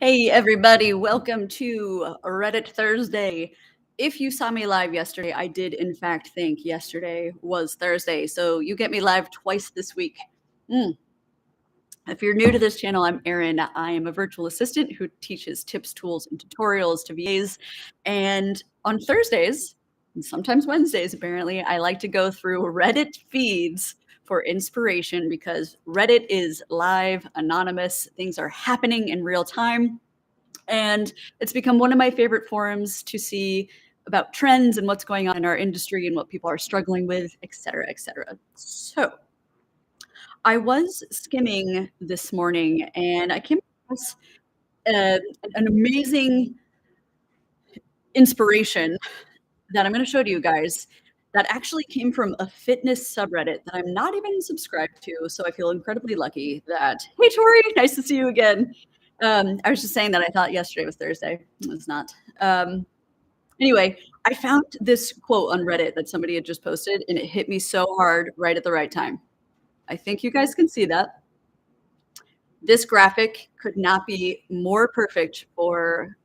Hey, everybody, welcome to Reddit Thursday. If you saw me live yesterday, I did in fact think yesterday was Thursday. So you get me live twice this week. Mm. If you're new to this channel, I'm Erin. I am a virtual assistant who teaches tips, tools, and tutorials to VAs. And on Thursdays, and sometimes Wednesdays, apparently, I like to go through Reddit feeds for inspiration because Reddit is live, anonymous, things are happening in real time. And it's become one of my favorite forums to see about trends and what's going on in our industry and what people are struggling with, et cetera, et cetera. So I was skimming this morning and I came across uh, an amazing inspiration that I'm going to show to you guys that actually came from a fitness subreddit that I'm not even subscribed to. So I feel incredibly lucky that, hey, Tori, nice to see you again. I was just saying that I thought yesterday was Thursday. It's not. Anyway, I found this quote on Reddit that somebody had just posted, and it hit me so hard right at the right time. I think you guys can see that. This graphic could not be more perfect for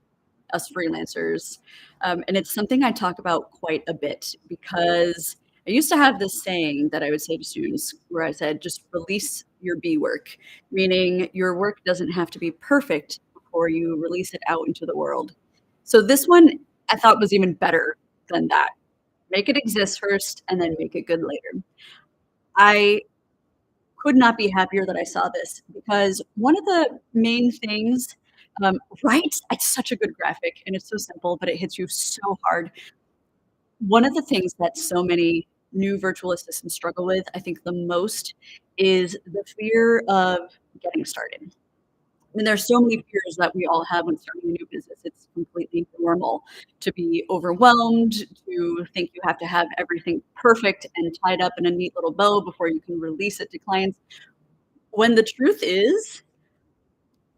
us freelancers. And it's something I talk about quite a bit because I used to have this saying that I would say to students where I said, just release your B work, meaning your work doesn't have to be perfect before you release it out into the world. So this one I thought was even better than that. Make it exist first and then make it good later. I could not be happier that I saw this because one of the main things, right? It's such a good graphic and it's so simple, but it hits you so hard. One of the things that so many new virtual assistants struggle with, I think the most, is the fear of getting started. I mean, there's so many fears that we all have when starting a new business. It's completely normal to be overwhelmed, to think you have to have everything perfect and tied up in a neat little bow before you can release it to clients. When the truth is,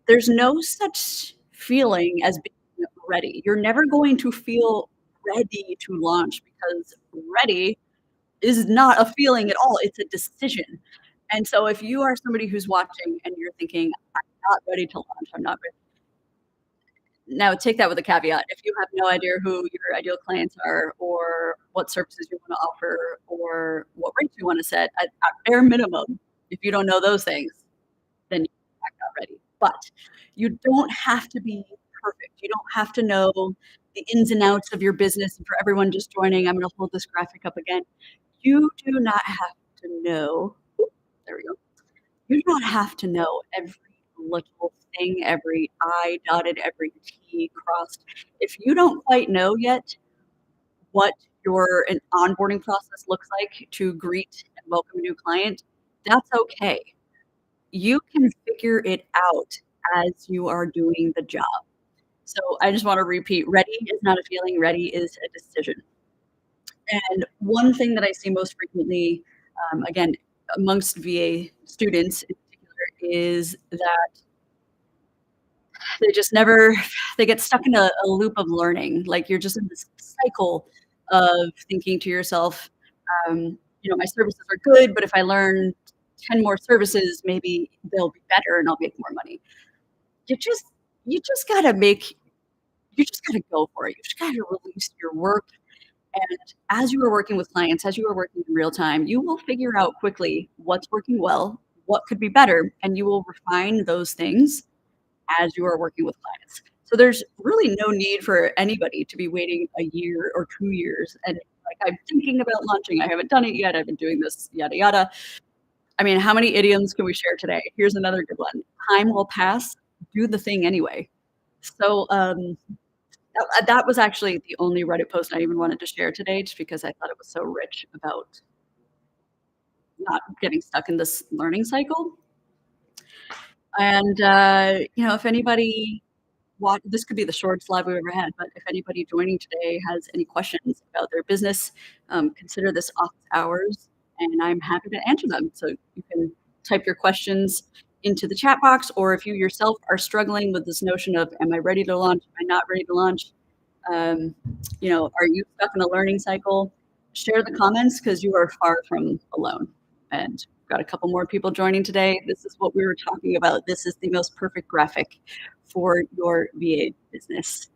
there's no such feeling as being ready. You're never going to feel ready to launch because ready is not a feeling at all. It's a decision. And so if you are somebody who's watching and you're thinking, I'm not ready to launch, I'm not ready. Now take that with a caveat. If you have no idea who your ideal clients are or what services you want to offer or what rates you want to set, at bare minimum, if you don't know those things, then you're not ready. But you don't have to be perfect. You don't have to know the ins and outs of your business. And for everyone just joining, I'm going to hold this graphic up again. You do not have to know. There we go. You do not have to know every little thing, every I dotted, every T crossed. If you don't quite know yet what your an onboarding process looks like to greet and welcome a new client, that's okay. You can figure it out as you are doing the job. So I just want to repeat, ready is not a feeling, ready is a decision. And one thing that I see most frequently, again, amongst VA students in particular, is that they just never they get stuck in a loop of learning. Like you're just in this cycle of thinking to yourself, my services are good, but if I learn 10 more services, maybe they'll be better and I'll make more money. You just you just gotta make you just gotta go for it. You just gotta release your work. And as you are working with clients, as you are working in real time, you will figure out quickly what's working well, what could be better, and you will refine those things as you are working with clients. So there's really no need for anybody to be waiting a year or 2 years and like, "I'm thinking about launching. I haven't done it yet. I've been doing this, yada, yada." I mean, how many idioms can we share today? Here's another good one. Time will pass. Do the thing anyway. So, that was actually the only Reddit post I even wanted to share today just because I thought it was so rich about not getting stuck in this learning cycle. And, if anybody this could be the shortest live we've ever had, but if anybody joining today has any questions about their business, consider this office hours, and I'm happy to answer them. So you can type your questions into the chat box, or if you yourself are struggling with this notion of, am I ready to launch? Am I not ready to launch? Are you stuck in a learning cycle? Share the comments because you are far from alone. And we've got a couple more people joining today. This is what we were talking about. This is the most perfect graphic for your VA business.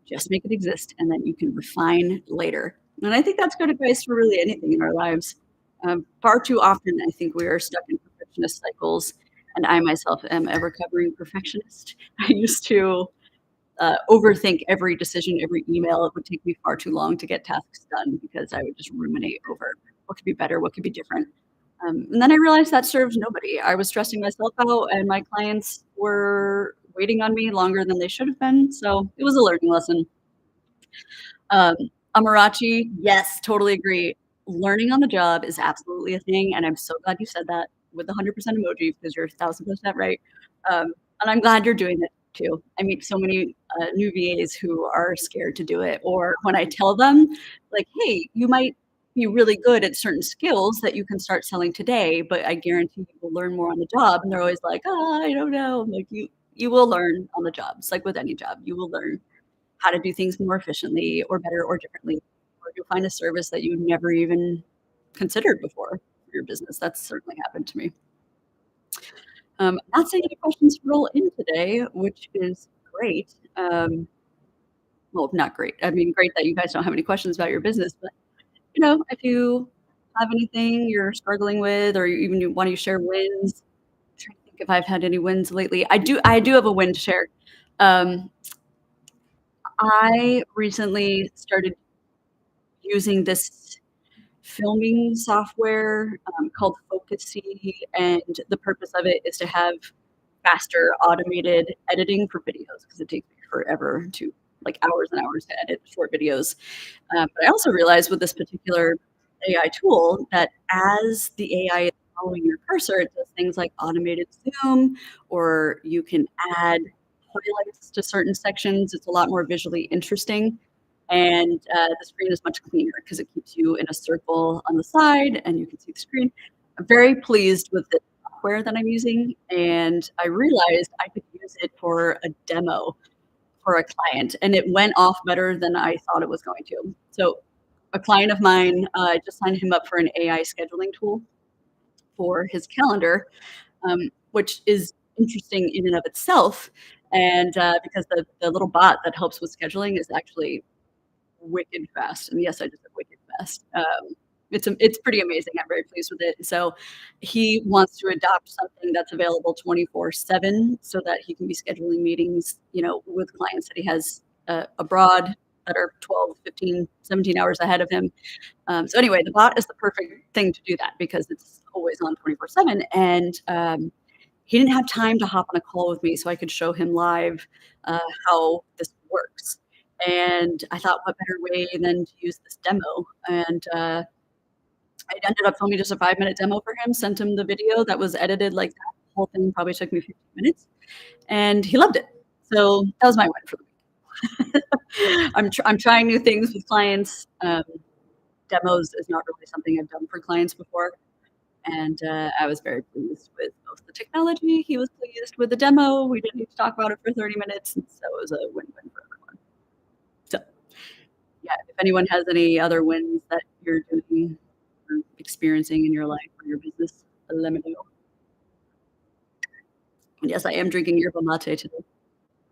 Just make it exist, and then you can refine later. And I think that's good advice for really anything in our lives. Far too often, I think we are stuck in perfectionist cycles, and I myself am a recovering perfectionist. I used to overthink every decision, every email. It would take me far too long to get tasks done because I would just ruminate over what could be better, what could be different. And then I realized that serves nobody. I was stressing myself out, and my clients were waiting on me longer than they should have been. So it was a learning lesson. Um, Amarachi, yes, totally agree. Learning on the job is absolutely a thing, and I'm so glad you said that with the 100% emoji because you're 1,000% right. And I'm glad you're doing it too. I meet so many new VAs who are scared to do it, or when I tell them, like, "Hey, you might be really good at certain skills that you can start selling today, but I guarantee you will learn more on the job." And they're always like, "Oh, I don't know." I'm like, you will learn on the job. It's like with any job, you will learn how to do things more efficiently or better or differently, or you'll find a service that you never even considered before for your business. That's certainly happened to me. Not seeing any questions roll in today, which is great. Well, not great. I mean, great that you guys don't have any questions about your business, but if you have anything you're struggling with, or you want to share wins, I'm trying to think if I've had any wins lately. I do have a win to share. Um, I recently started using this filming software, called Focusy, and the purpose of it is to have faster automated editing for videos because it takes me forever to like hours and hours to edit short videos. But I also realized with this particular AI tool that as the AI is following your cursor, it does things like automated zoom, or you can add highlights to certain sections. It's a lot more visually interesting. And the screen is much cleaner because it keeps you in a circle on the side and you can see the screen. I'm very pleased with the software that I'm using, and I realized I could use it for a demo for a client, and it went off better than I thought it was going to. So, a client of mine, I just signed him up for an AI scheduling tool for his calendar, which is interesting in and of itself. And because the little bot that helps with scheduling is actually wicked fast. And yes, I just said wicked fast. It's pretty amazing. I'm very pleased with it. So he wants to adopt something that's available 24/7 so that he can be scheduling meetings, with clients that he has abroad that are 12, 15, 17 hours ahead of him. So anyway, the bot is the perfect thing to do that because it's always on 24/7. And he didn't have time to hop on a call with me so I could show him live how this works. And I thought, what better way than to use this demo? And I ended up filming just a 5-minute demo for him, sent him the video that was edited like that. The whole thing probably took me 15 minutes, and he loved it. So that was my win for the week. I'm trying new things with clients. Demos is not really something I've done for clients before, and I was very pleased with both the technology. He was pleased with the demo. We didn't need to talk about it for 30 minutes, and so it was a win-win for everyone. So yeah, if anyone has any other wins that you're doing or experiencing in your life or your business, let me know. And yes, I am drinking yerba mate today.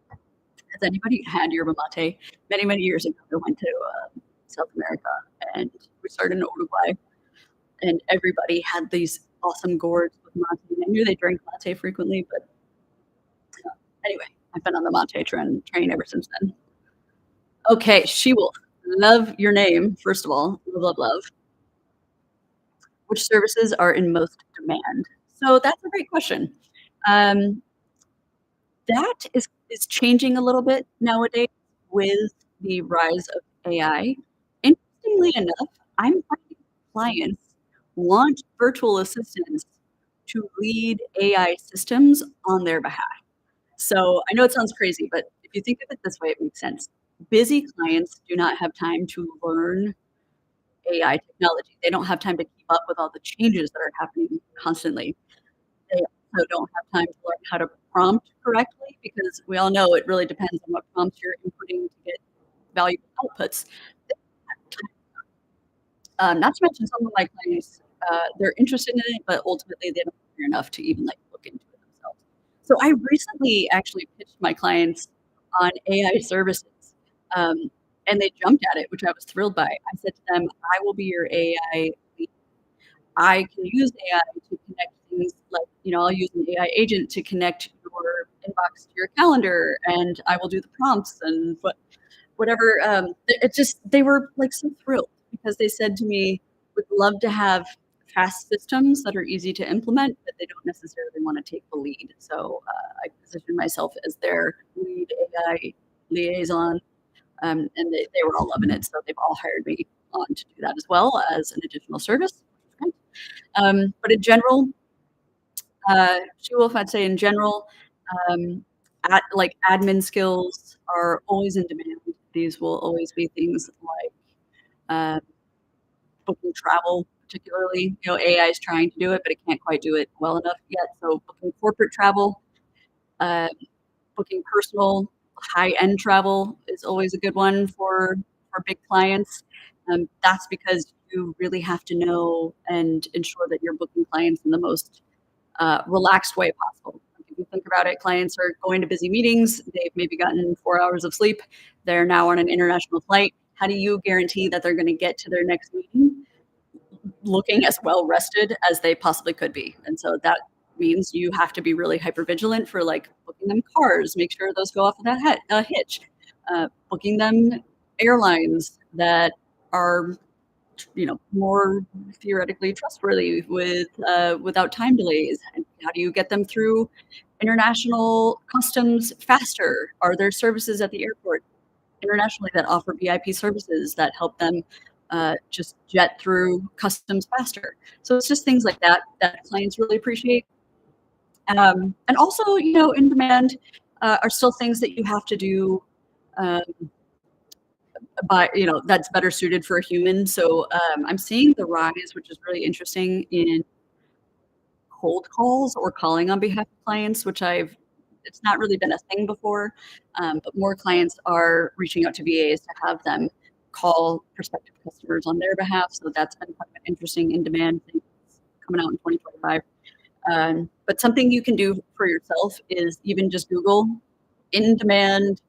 Has anybody had yerba mate? Many, many years ago, I went to South America and we started in Uruguay, and everybody had these awesome gourds with mate. I knew they drank mate frequently, but anyway, I've been on the mate train ever since then. Okay, she will love your name, first of all. Love, love, love. Which services are in most demand? So that's a great question. Um, that is changing a little bit nowadays with the rise of AI. Interestingly enough, I'm finding clients want virtual assistants to lead AI systems on their behalf. So I know it sounds crazy, but if you think of it this way, it makes sense. Busy clients do not have time to learn AI technology. They don't have time to keep up with all the changes that are happening constantly. They also don't have time to learn how to prompt correctly because we all know it really depends on what prompts you're inputting to get valuable outputs. Not to mention some of my clients, they're interested in it, but ultimately they don't care enough to even like look into it themselves. So I recently actually pitched my clients on AI services, um, and they jumped at it, which I was thrilled by. I said to them, "I will be your AI lead. I can use AI to connect things like, I'll use an AI agent to connect your inbox to your calendar, and I will do the prompts and whatever." It just they were like so thrilled because they said to me, "Would love to have fast systems that are easy to implement, but they don't necessarily want to take the lead." So I positioned myself as their lead AI liaison, and they were all loving it. So they've all hired me on to do that as well as an additional service. But in general, She Wolf, I'd say in general, um, like admin skills are always in demand. These will always be things like uh, booking travel, particularly. AI is trying to do it, but it can't quite do it well enough yet. So booking corporate travel, uh, booking personal high-end travel is always a good one for big clients. That's because you really have to know and ensure that you're booking clients in the most relaxed way possible. Like, if you think about it, clients are going to busy meetings. They've maybe gotten 4 hours of sleep. They're now on an international flight. How do you guarantee that they're going to get to their next meeting looking as well rested as they possibly could be? And so that means you have to be really hyper vigilant for like booking them cars, make sure those go off without hitch, booking them airlines that are more theoretically trustworthy without time delays. And how do you get them through international customs faster? Are there services at the airport internationally that offer VIP services that help them just jet through customs faster? So it's just things like that that clients really appreciate. And also, in demand are still things that you have to do. Um, but that's better suited for a human. So I'm seeing the rise, which is really interesting, in cold calls or calling on behalf of clients, which it's not really been a thing before, but more clients are reaching out to VAs to have them call prospective customers on their behalf. So that's been kind of an interesting in demand thing coming out in 2025. But something you can do for yourself is even just Google in demand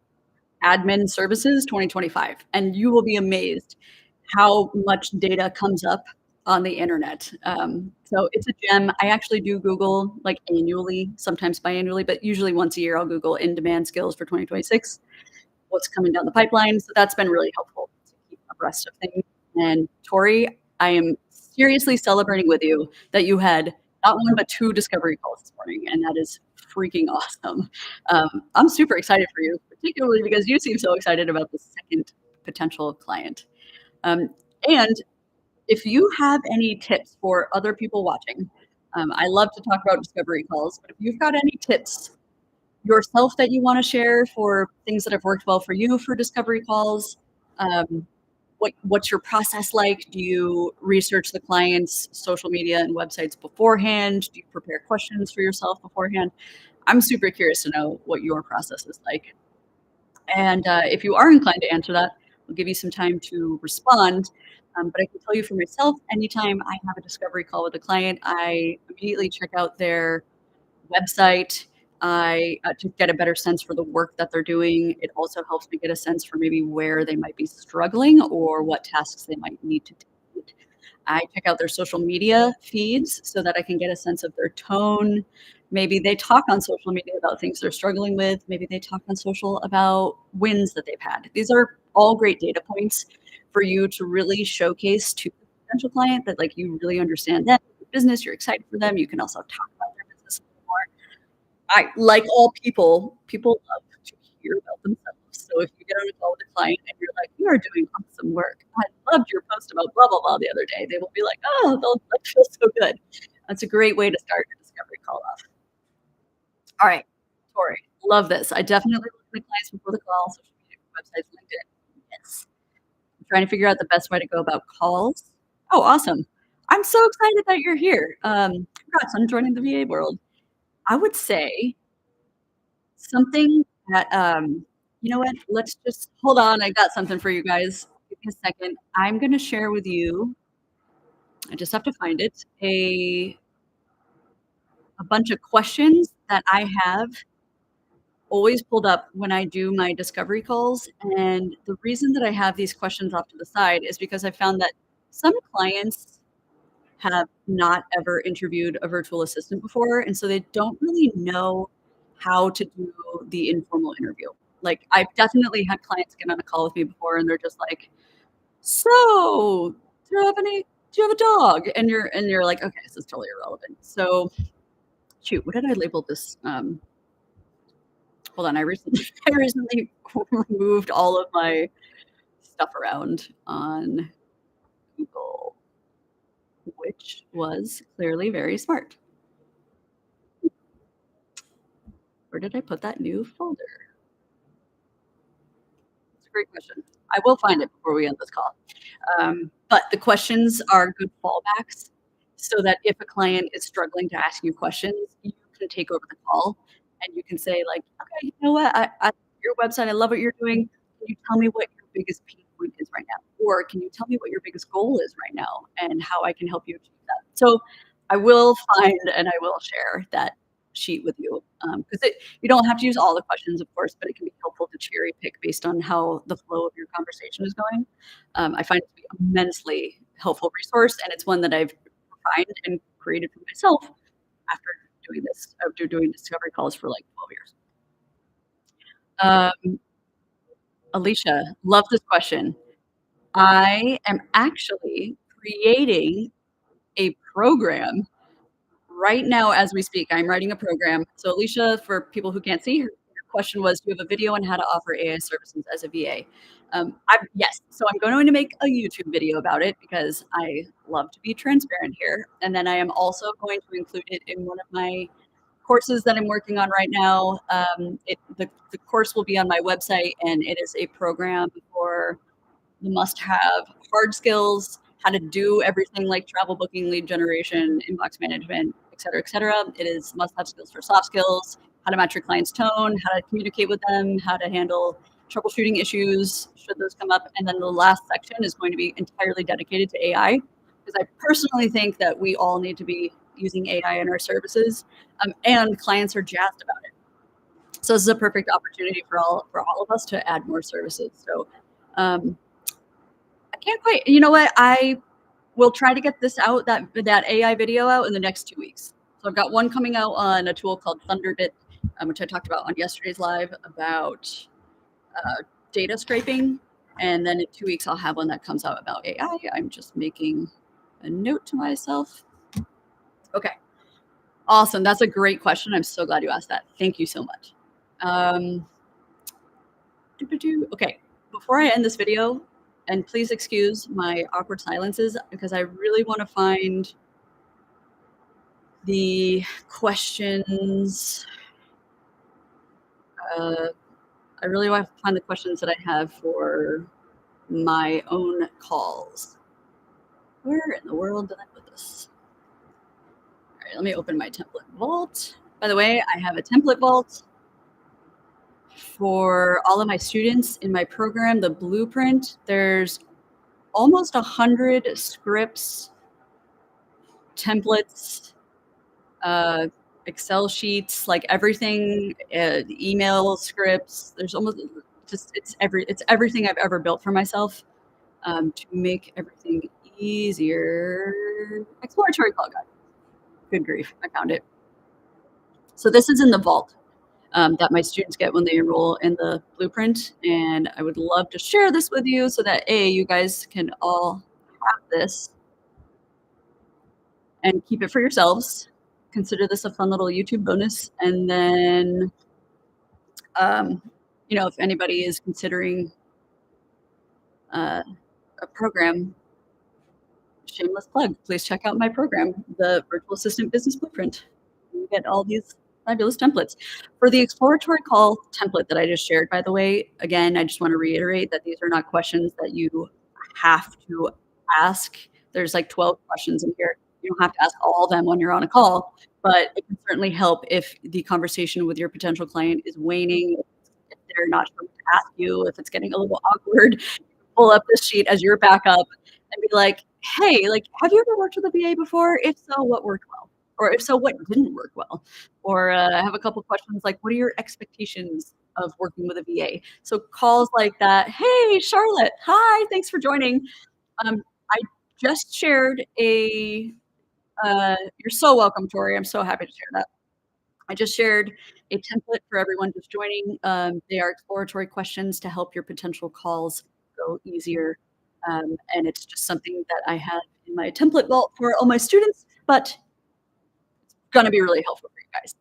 admin services 2025, and you will be amazed how much data comes up on the internet. So it's a gem. I actually do Google like annually, sometimes biannually, but usually once a year I'll Google in demand skills for 2026, what's coming down the pipeline. So that's been really helpful to keep abreast of things. And Tori, I am seriously celebrating with you that you had not one but two discovery calls this morning, and that is freaking awesome. I'm super excited for you, particularly because you seem so excited about the second potential client. Um, and if you have any tips for other people watching, I love to talk about discovery calls, but if you've got any tips yourself that you want to share for things that have worked well for you for discovery calls, um, what's your process like? Do you research the client's social media and websites beforehand? Do you prepare questions for yourself beforehand? I'm super curious to know what your process is like. And if you are inclined to answer that, I'll give you some time to respond. But I can tell you for myself, anytime I have a discovery call with a client, I immediately check out their website. I to get a better sense for the work that they're doing. It also helps me get a sense for maybe where they might be struggling or what tasks they might need to take. I check out their social media feeds so that I can get a sense of their tone. Maybe they talk on social media about things they're struggling with. Maybe they talk on social about wins that they've had. These are all great data points for you to really showcase to the potential client that like you really understand them, your business, you're excited for them. You can also talk about their business a little more. I like all people love to hear about themselves. So if you get on a call with a client and you're like, "You are doing awesome work. I loved your post about blah blah blah the other day," they will be like, "Oh, that feels so good." That's a great way to start a discovery call off. All right, Tori, love this. I definitely look at the clients before the call, social media, websites, LinkedIn. Yes. I'm trying to figure out the best way to go about calls. Oh, awesome. I'm so excited that you're here. Congrats on joining the VA world. I would say something that, you know what? Let's just hold on. I got something for you guys. Give me a second. I'm gonna share with you. I just have to find it. A a bunch of questions that I have always pulled up when I do my discovery calls, and the reason that I have these questions off to the side is because I found that some clients have not ever interviewed a virtual assistant before, and so they don't really know how to do the informal interview. Like, I've definitely had clients get on a call with me before, and they're just like, "So, do you have a dog?" And you're like, "Okay, this is totally irrelevant." So, shoot, what did I label this? Hold on, I recently I recently removed all of my stuff around on Google, which was clearly very smart. Where did I put that new folder? It's a great question. I will find it before we end this call. But the questions are good fallbacks so that if a client is struggling to ask you questions, you can take over the call and you can say like, "Okay, you know what? I your website, I love what you're doing. Can you tell me what your biggest pain point is right now? Or can you tell me what your biggest goal is right now and how I can help you achieve that?" So I will find and I will share that sheet with you because it you don't have to use all the questions, of course, but it can be helpful to cherry pick based on how the flow of your conversation is going. I find it to be immensely helpful resource, and it's one that I've refined and created for myself after doing discovery calls for like 12 years. Um, Alicia, love this question. I am actually creating a program right now as we speak. I'm writing a program. So, Alicia, for people who can't see, your question was, do you have a video on how to offer AI services as a VA? Yes. So I'm going to make a YouTube video about it because I love to be transparent here. And then I am also going to include it in one of my courses that I'm working on right now. The course will be on my website, and it is a program for the must-have hard skills, how to do everything like travel booking, lead generation, inbox management, et cetera, et cetera. It is must-have skills for soft skills, how to match your client's tone, how to communicate with them, how to handle troubleshooting issues should those come up. And then the last section is going to be entirely dedicated to AI, because I personally think that we all need to be using AI in our services, and clients are jazzed about it. So this is a perfect opportunity for all of us to add more services. So um, I can't quite. You know what? I will try to get this out that AI video out in the next 2 weeks. So I've got one coming out on a tool called Thunderbit, which I talked about on yesterday's live about data scraping, and then in 2 weeks I'll have one that comes out about AI. I'm just making a note to myself. Okay, awesome. That's a great question. I'm so glad you asked that. Thank you so much. Um, Okay, before I end this video, and please excuse my awkward silences because I really want to find the questions. Uh, I really want to find the questions that I have for my own calls. Where in the world did I put this? All right, let me open my template vault. By the way, I have a template vault for all of my students in my program, the blueprint. There's almost 100 scripts, templates, uh, Excel sheets, like everything, email scripts. There's almost just it's everything I've ever built for myself to make everything easier. Exploratory call guide. Good grief, I found it. So this is in the vault that my students get when they enroll in the blueprint, and I would love to share this with you so that you guys can all have this and keep it for yourselves. Consider this a fun little YouTube bonus. And then, um, if anybody is considering uh, a program, shameless plug, please check out my program, the Virtual Assistant Business Blueprint. You get all these fabulous templates. For the exploratory call template that I just shared, by the way, again, I just want to reiterate that these are not questions that you have to ask. There's like 12 questions in here. You don't have to ask all of them when you're on a call, but it can certainly help if the conversation with your potential client is waning, if they're not sure what to ask you, if it's getting a little awkward. Pull up this sheet as your backup and be like, "Hey, like, have you ever worked with a VA before? If so, what worked well? Or if so, what didn't work well? Or I have a couple questions like, what are your expectations of working with a VA? So calls like that. Hey, Charlotte. Hi. Thanks for joining. I just shared a. You're so welcome, Tori. I'm so happy to share that. I just shared a template for everyone just joining. They are exploratory questions to help your potential calls go easier. And it's just something that I have in my template vault for all my students, but gonna be really helpful for you guys.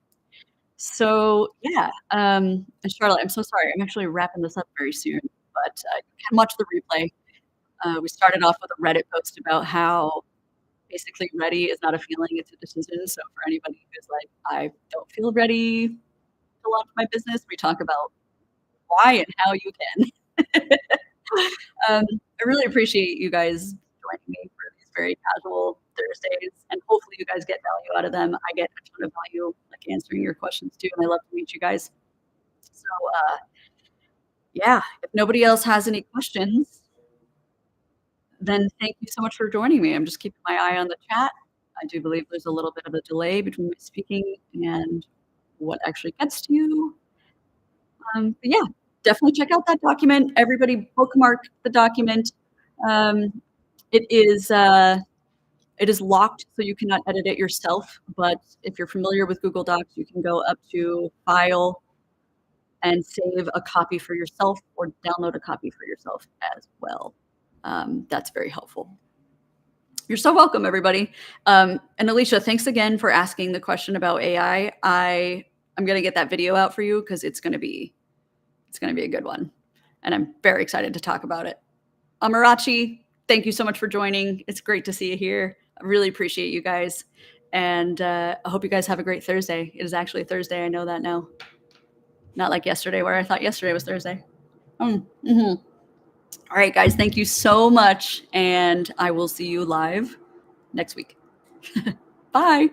So yeah, and Charlotte, I'm so sorry. I'm actually wrapping this up very soon, but you can watch the replay. We started off with a Reddit post about how basically ready is not a feeling, it's a decision. So for anybody who's like, I don't feel ready to launch my business, we talk about why and how you can. I really appreciate you guys joining me for these very casual Thursdays, and hopefully you guys get value out of them. I get a ton of value, like answering your questions too, and I love to meet you guys. So, yeah, if nobody else has any questions, then thank you so much for joining me. I'm just keeping my eye on the chat. I do believe there's a little bit of a delay between my speaking and what actually gets to you. But yeah, definitely check out that document. Everybody bookmark the document. Um, it is uh, it is locked, so you cannot edit it yourself. But if you're familiar with Google Docs, you can go up to File and save a copy for yourself, or download a copy for yourself as well. That's very helpful. You're so welcome, everybody. And Alicia, thanks again for asking the question about AI. I'm gonna get that video out for you because it's gonna be a good one, and I'm very excited to talk about it. Amarachi, thank you so much for joining. It's great to see you here. I really appreciate you guys, and I hope you guys have a great Thursday. It is actually Thursday. I know that now. Not like yesterday, where I thought yesterday was Thursday. Mm-hmm. All right, guys, thank you so much, and I will see you live next week. Bye.